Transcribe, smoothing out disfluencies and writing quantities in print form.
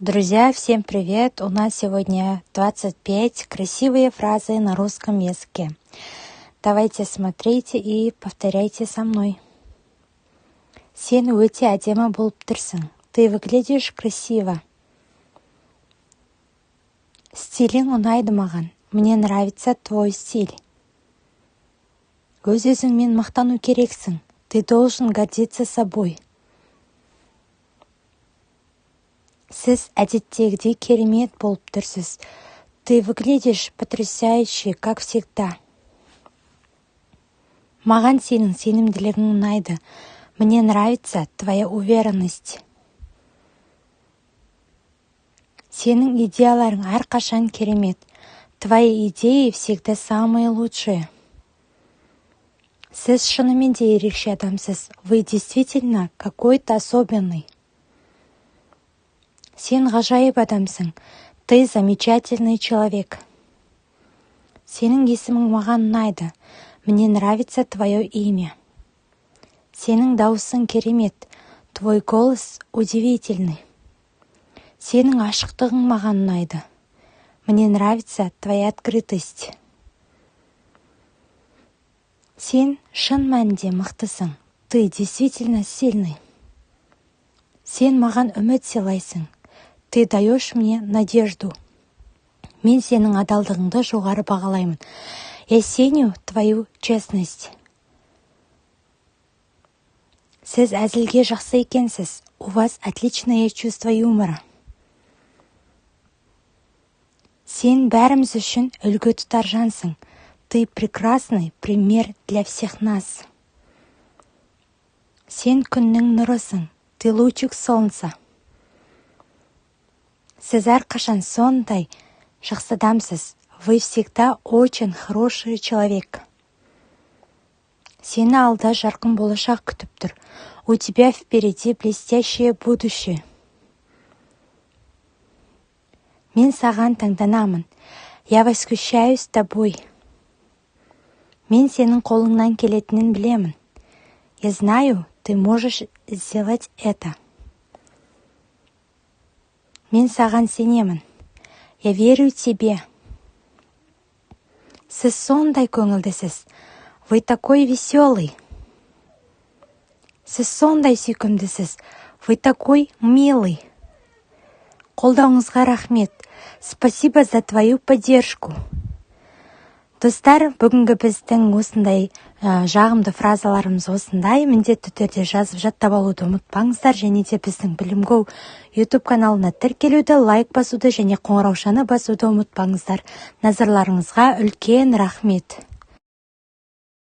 Друзья, всем привет! У нас сегодня 25 красивые фразы на русском языке. Давайте смотрите и повторяйте со мной. Сен өте әдемі болып тұрсың. Ты выглядишь красиво. Стилің ұнайды маған. Мне нравится твой стиль. Өз-өзіңмен мақтану керексің. Ты должен гордиться собой. Сіз әдеттегідей керемет болып тұрсыз. Ты выглядишь потрясающе, как всегда. Маған сенің сенімділігің ұнайды. Мне нравится твоя уверенность. Сенің идеяларың әрқашан керемет. Твои идеи всегда самые лучшие. Сіз шынымен де ерекше адамсыз. Вы действительно какой-то особенный. Сен ғажайып адамсың. Ты замечательный человек. Сенің есімің маған ұнайды. Мне нравится твое имя. Сенің дауысың керемет. Твой голос удивительный. Сенің ашықтығың маған ұнайды. Мне нравится твоя открытость. Сен шын мәнінде мықтысың. Ты действительно сильный. Сен маған үміт сыйлайсың. Ты даешь мне надежду. Мен сенің адалдығыңды жоғары бағалаймын. Я ценю твою честность. Сіз әзілге жақсы екенсіз. У вас отличное чувство юмора. Сен бәріміз үшін үлгі тұтар жансың. Ты прекрасный пример для всех нас. Сен күннің нұрысың. Ты лучик солнца. Сіз әрқашан сондай жақсы адамсыз. Вы всегда очень хороший человек. Сені алда жарқын болашақ күтіп тұр. У тебя впереди блестящее будущее. Мен саған таңданамын. Я восхищаюсь тобой. Мен сенің қолыңнан келетінін білемін. Я знаю, ты можешь сделать это. Мен саған сенемін. Я верю тебе. Сіз сондай көңілдісіз. Вы такой веселый. Сіз сондай сүйкімдісіз. Вы такой милый. Қолдауыңызға рахмет. Спасибо за твою поддержку. Достар, бүгінгі біздің осындай жағымды фразаларымыз осындай. Міндетті түрде жазып жаттап алуды ұмытпаңыздар. Және де біздің білімгоу YouTube каналына тіркелуді, лайк басуды және қоңыраушаны басуды ұмытпаңыздар. Назарларыңызға үлкен рахмет.